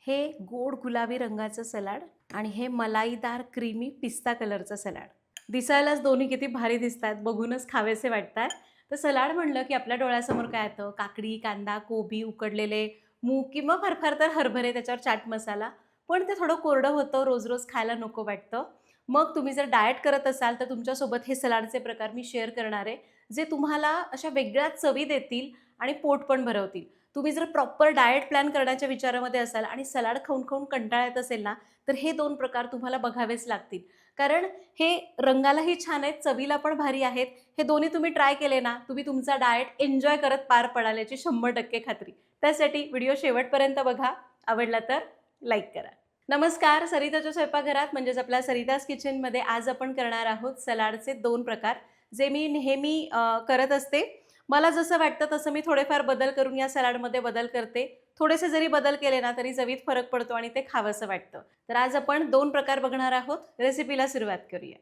हे गोड गुलाबी रंगाचं सलाड आणि हे मलाईदार क्रीमी पिस्ता कलरचं सलाड. दिसायलाच दोन्ही किती भारी दिसतात, बघूनच खावेसे वाटतात. तर सलाड म्हणलं की आपल्या डोळ्यासमोर काय येतं? काकडी, कांदा, कोबी, उकडलेले मूग किंवा फार फार तर हरभरे, त्याच्यावर चाट मसाला. पण ते थोडं कोरडं होतं, रोज रोज खायला नको वाटतं. मग तुम्ही जर डाएट करत असाल तर तुमच्यासोबत हे सलाडचे प्रकार मी शेअर करणार आहे, जे तुम्हाला अशा वेगळ्या चवी देतील आणि पोट पण भरवतील. तुम्ही जर प्रॉपर डाएट प्लॅन करण्याच्या विचारामध्ये असाल आणि सलाड खाऊन खाऊन कंटाळा येत असेल ना, तर हे 2 प्रकार तुम्हाला बघावेच लागतील. कारण हे रंगालाही छान आहेत, चवीला पण भारी आहेत. हे दोन्ही तुम्ही ट्राय केले ना, तुम्ही तुमचा डाएट एन्जॉय करत पार पडाल याची 100% खात्री. त्यासाठी व्हिडिओ शेवटपर्यंत बघा. आवडला तर लाईक करा. नमस्कार, सरिताच्या स्वयंपाकघरात म्हणजेच आपल्या सरिताज किचनमध्ये आज आपण करणार आहोत सलाडचे 2 प्रकार, जे मी नेहमी करत असते. मला जसं वाटतं तसं मी थोडेफार बदल करून या सलाडमध्ये बदल करते. थोडेसे जरी बदल केले ना तरी चवीत फरक पडतो आणि ते खावंसं वाटतं. तर आज आपण 2 प्रकार बघणार आहोत. रेसिपीला सुरुवात करूया.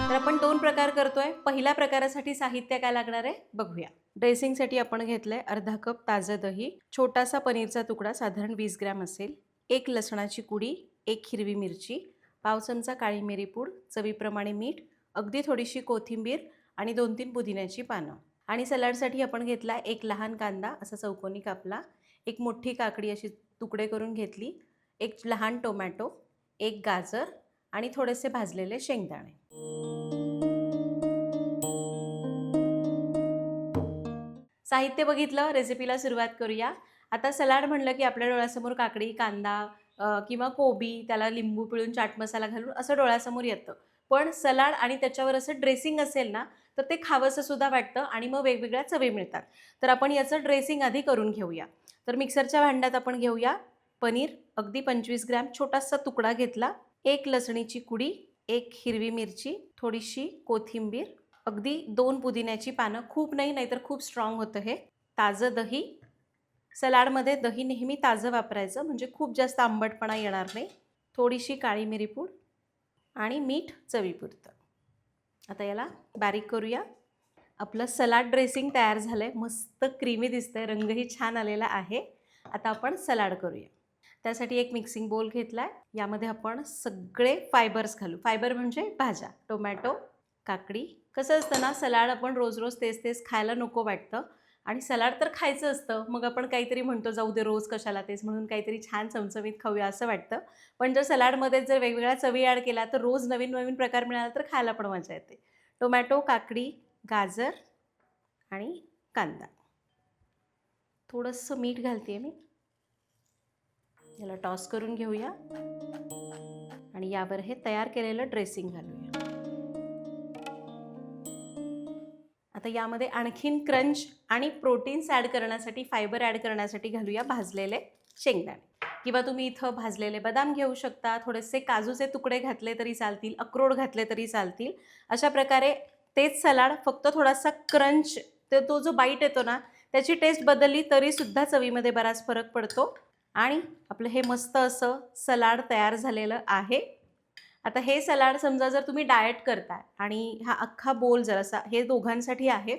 तर आपण 2 प्रकार करतोय. पहिल्या प्रकारासाठी साहित्य काय लागणार आहे बघूया. ड्रेसिंगसाठी आपण घेतलंय अर्धा कप ताजं दही, छोटासा पनीरचा तुकडा साधारण 20 ग्रॅम असेल, 1 लसणाची कुडी, 1 हिरवी मिरची, पाव चमचा काळी मिरी पूड, चवीप्रमाणे मीठ, अगदी थोडीशी कोथिंबीर आणि 2-3 पुदिन्याची पानं. आणि सलाडसाठी आपण घेतला 1 लहान कांदा असा चौकोनी कापला, 1 मोठी काकडी अशी तुकडे करून घेतली, 1 लहान टोमॅटो, 1 गाजर आणि थोडेसे भाजलेले शेंगदाणे. साहित्य बघितलं, रेसिपीला सुरुवात करूया. आता सलाड म्हणलं की आपल्या डोळ्यासमोर काकडी, कांदा किंवा कोबी, त्याला लिंबू पिळून चाट मसाला घालून असं डोळ्यासमोर येतं. पण सलाड आणि त्याच्यावर असं ड्रेसिंग असेल ना, तर ते खावंसं सुद्धा वाटतं आणि मग वेगवेगळ्या चवी मिळतात. तर आपण याचं ड्रेसिंग आधी करून घेऊया. तर मिक्सरच्या भांड्यात आपण घेऊया पनीर, अगदी 25 ग्रॅम छोटासा तुकडा घेतला, 1 लसणीची कुडी, 1 हिरवी मिरची, थोडीशी कोथिंबीर, अगदी 2 पुदिन्याची पानं, खूप नाही, नाहीतर खूप स्ट्रॉंग होतं हे. ताजं दही, सलाडमध्ये दही नेहमी ताजं वापरायचं म्हणजे खूप जास्त आंबटपणा येणार नाही. थोडीशी काळी मिरी पूड आणि मीठ चवीपुरतं. आता याला बारीक करूया. आपलं सलाड ड्रेसिंग तयार झालं आहे, मस्त क्रीमी दिसतंय, रंगही छान आलेला आहे. आता आपण सलाड करूया. त्यासाठी एक मिक्सिंग बोल घेतला आहे. यामध्ये आपण सगळे फायबर्स घालू. फायबर म्हणजे भाज्या, टोमॅटो, काकडी. कसं असतं ना, सलाड आपण रोज रोज तेच तेच खायला नको वाटतं आणि सलाड तर खायचं असतं. मग आपण काहीतरी म्हणतो, जाऊ दे रोज कशाला तेच, म्हणून काहीतरी छान चमचमीत खाऊया असं वाटतं. पण जर सलाडमध्ये जर वेगवेगळ्या चवी ॲड केला तर रोज नवीन नवीन प्रकार मिळाला तर खायला पण मजा येते. टोमॅटो, काकडी, गाजर आणि कांदा. थोडंसं मीठ घालते मी. याला टॉस करून घेऊया आणि यावर हे तयार केलेलं ड्रेसिंग घालूया. आता यामध्ये आणखीन क्रंच आणि प्रोटीन्स ॲड करण्यासाठी, फायबर ॲड करण्यासाठी घालूया भाजलेले शेंगदाणे, किंवा तुम्ही इथं भाजलेले बदाम घेऊ शकता, थोडेसे काजूचे तुकडे घातले तरी चालतील, अक्रोड घातले तरी चालतील. अशा प्रकारे तेच सलाड फक्त थोडासा क्रंच, तो जो बाईट येतो ना त्याची टेस्ट बदलली तरीसुद्धा चवीमध्ये बराच फरक पडतो. आणि आपलं हे मस्त असं सलाड तयार झालेलं आहे. आता हे सलाड समजा जर तुम्ही डाएट करताय आणि हा अख्खा बोल जर असा, हे दोघांसाठी आहे,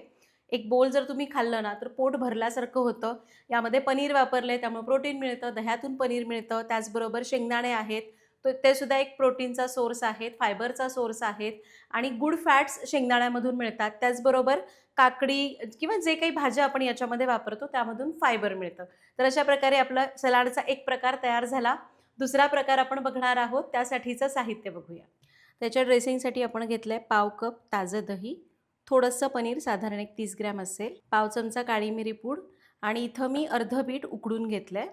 एक बोल जर तुम्ही खाल्लं ना तर पोट भरल्यासारखं होतं. यामध्ये पनीर वापरले त्यामुळे प्रोटीन मिळतं, दह्यातून पनीर मिळतं, त्याचबरोबर शेंगदाणे आहेत, तर ते सुद्धा एक प्रोटीनचा सोर्स आहेत, फायबरचा सोर्स आहेत आणि गुड फॅट्स शेंगदाण्यामधून मिळतात. त्याचबरोबर काकडी किंवा जे काही भाज्या आपण याच्यामध्ये वापरतो त्यामधून फायबर मिळतं. तर अशा प्रकारे आपला सलाडचा एक प्रकार तयार झाला. दुसरा प्रकार आपण बघणार आहोत, त्यासाठीचं साहित्य बघूया. त्याच्या ड्रेसिंगसाठी आपण घेतलं आहे पाव कप ताजं दही, थोडंसं पनीर साधारण 30 ग्रॅम असेल, पाव चमचा काळी मिरी पूड आणि इथं मी अर्धं बीट उकडून घेतलं आहे.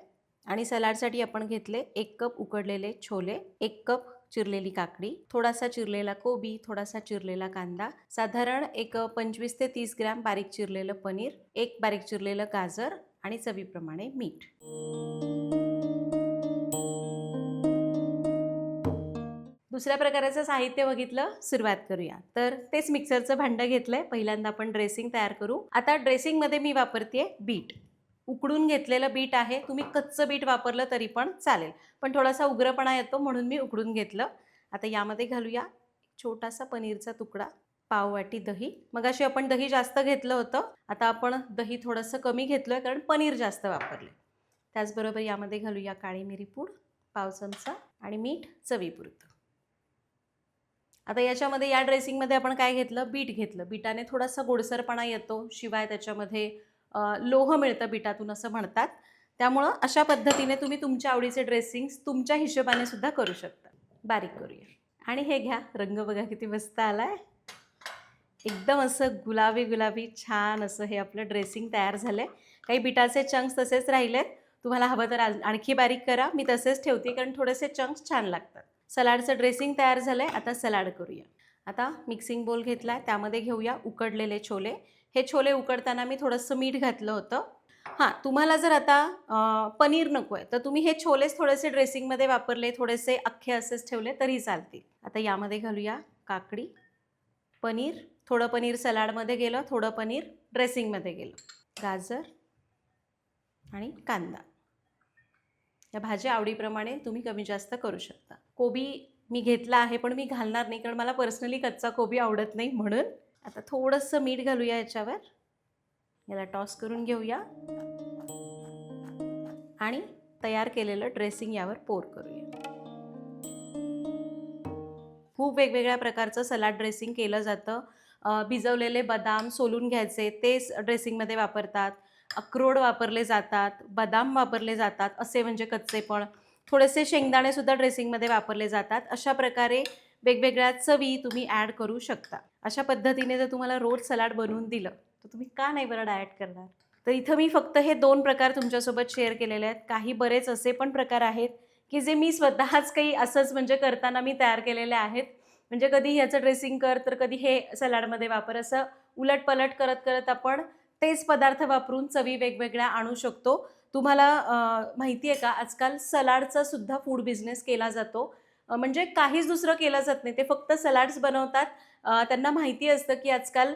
आणि सलाडसाठी आपण घेतले 1 कप उकडलेले छोले, 1 कप चिरलेली काकडी, थोडासा चिरलेला कोबी, थोडासा चिरलेला कांदा, साधारण एक 25 ते 30 ग्रॅम बारीक चिरलेलं पनीर, 1 बारीक चिरलेलं गाजर आणि चवीप्रमाणे मीठ. दुसऱ्या प्रकाराचं साहित्य बघितलं, सुरुवात करूया. तर तेच मिक्सरचं भांडं घेतलंय. पहिल्यांदा आपण ड्रेसिंग तयार करू. आता ड्रेसिंगमध्ये मी वापरते बीट, उकडून घेतलेलं बीट आहे. तुम्ही कच्चं बीट वापरलं तरी पण चालेल, पण थोडासा उग्रपणा येतो म्हणून मी उकडून घेतलं. आता यामध्ये घालूया छोटासा पनीरचा तुकडा, पाव वाटी दही. मगाशी आपण दही जास्त घेतलं होतं, आता आपण दही थोडंसं कमी घेतलं कारण पनीर जास्त वापरले. त्याचबरोबर यामध्ये घालूया काळी मिरी पूड पाव चमचा आणि मीठ चवीपुरतं. आता याच्यामध्ये या ड्रेसिंगमध्ये आपण काय घेतलं, बीट घेतलं. बीटाने थोडासा गोडसरपणा येतो, शिवाय त्याच्यामध्ये लोह मिळतं बीटातून असं म्हणतात. त्यामुळं अशा पद्धतीने तुम्ही तुमच्या आवडीचे ड्रेसिंग्स तुमच्या हिशोबाने सुद्धा करू शकता. बारीक करूया आणि हे घ्या, रंग बघा किती मस्त आलाय. एकदम असं गुलाबी गुलाबी छान असं हे आपलं ड्रेसिंग तयार झालंय. काही बीटाचे चंक्स तसेच राहिलेत, तुम्हाला हवं तर आणखी बारीक करा, मी तसेच ठेवते कारण थोडेसे चंक्स छान लागतात. सलाडचं ड्रेसिंग तयार झालंय, आता सलाड करूया. आता मिक्सिंग बोल घेतलाय, त्यामध्ये घेऊया उकडलेले छोले. हे छोले उकडताना मी थोडंसं मीठ घातलं होतं. हां, तुम्हाला जर आता पनीर नको आहे तर तुम्ही हे छोलेच थोडेसे ड्रेसिंगमध्ये वापरले, थोडेसे अख्खे असेच ठेवले तरी चालतील. आता यामध्ये घालूया काकडी, पनीर, थोडं पनीर सलाडमध्ये गेलं, थोडं पनीर ड्रेसिंगमध्ये गेलं, गाजर आणि कांदा. या भाज्या आवडीप्रमाणे तुम्ही कमी जास्त करू शकता. कोबी मी घेतला आहे पण मी घालणार नाही कारण मला पर्सनली कच्चा कोबी आवडत नाही म्हणून. आता थोडंसं मीठ घालूया याच्यावर, याला टॉस करून घेऊया आणि तयार केलेलं ड्रेसिंग यावर पोर करूया. खूप वेगवेगळ्या प्रकारचं सलाड ड्रेसिंग केलं जातं. भिजवलेले बदाम सोलून घ्यायचे, तेच ड्रेसिंगमध्ये वापरतात. अक्रोड वापरले जातात, बदाम वापरले जातात, असे म्हणजे कच्चे पण. थोडेसे शेंगदाणेसुद्धा ड्रेसिंगमध्ये वापरले जातात. अशा प्रकारे वेगवेगळ्या चवी तुम्ही ॲड करू शकता. अशा पद्धतीने जर तुम्हाला रोज सलाड बनवून दिलं तर तुम्ही का नाही बरं डाएट करणार. तर इथं मी फक्त हे 2 प्रकार तुमच्यासोबत शेअर केलेले आहेत. काही बरेच असे पण प्रकार आहेत की जे मी स्वतःच काही असंच म्हणजे करताना मी तयार केलेले आहेत. म्हणजे कधी ह्याचं ड्रेसिंग कर तर कधी हे सलाडमध्ये वापर, असं उलटपलट करत करत आपण तेच पदार्थ वापरून चवी वेगवेगळ्या आणू शकतो. तुम्हाला माहिती आहे का, आजकाल सलाडचा सुद्धा फूड बिझनेस केला जातो. म्हणजे काहीच दुसरं केलं जात नाही, ते फक्त सलाड्स बनवतात. त्यांना माहिती असतं की आजकाल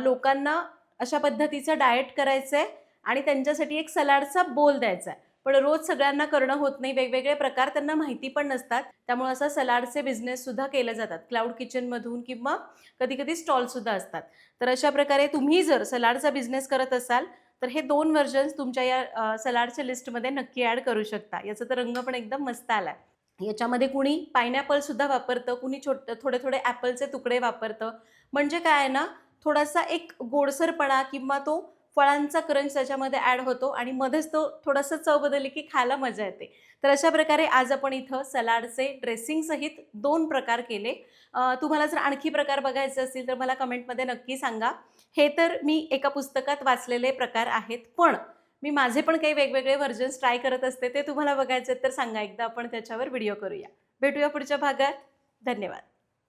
लोकांना अशा पद्धतीचं डाएट करायचं आहे आणि त्यांच्यासाठी एक सलाडचा बोल द्यायचा आहे. पण रोज सगळ्यांना करणं होत नाही, वेगवेगळे प्रकार त्यांना माहिती पण नसतात. त्यामुळे असं सलाडचे बिझनेससुद्धा केले जातात क्लाउड किचनमधून किंवा कधी कधी स्टॉलसुद्धा असतात. तर अशा प्रकारे तुम्ही जर सलाडचा बिझनेस करत असाल तर हे 2 व्हर्जन्स तुमच्या या सलाडच्या लिस्टमध्ये नक्की ॲड करू शकता. याचा तर रंग पण एकदम मस्त आला आहे. याच्यामध्ये कुणी पायनॅपलसुद्धा वापरतं, कुणी थोडे थोडे ॲपलचे तुकडे वापरतं. म्हणजे काय आहे ना, थोडासा एक गोडसरपणा किंवा तो फळांचा क्रंच त्याच्यामध्ये ॲड होतो आणि मध्येच तो थोडंसं चव बदलली की खायला मजा येते. तर अशा प्रकारे आज आपण इथं सलाडचे ड्रेसिंगसहित 2 प्रकार केले. तुम्हाला जर आणखी प्रकार बघायचे असतील तर मला कमेंटमध्ये नक्की सांगा. हे तर मी एका पुस्तकात वाचलेले प्रकार आहेत, पण मी माझे पण काही वेगवेगळे व्हर्जन्स ट्राय करत असते. ते तुम्हाला बघायचे तर सांगा, एकदा आपण त्याच्यावर व्हिडिओ करूया. भेटूया पुढच्या भागात. धन्यवाद.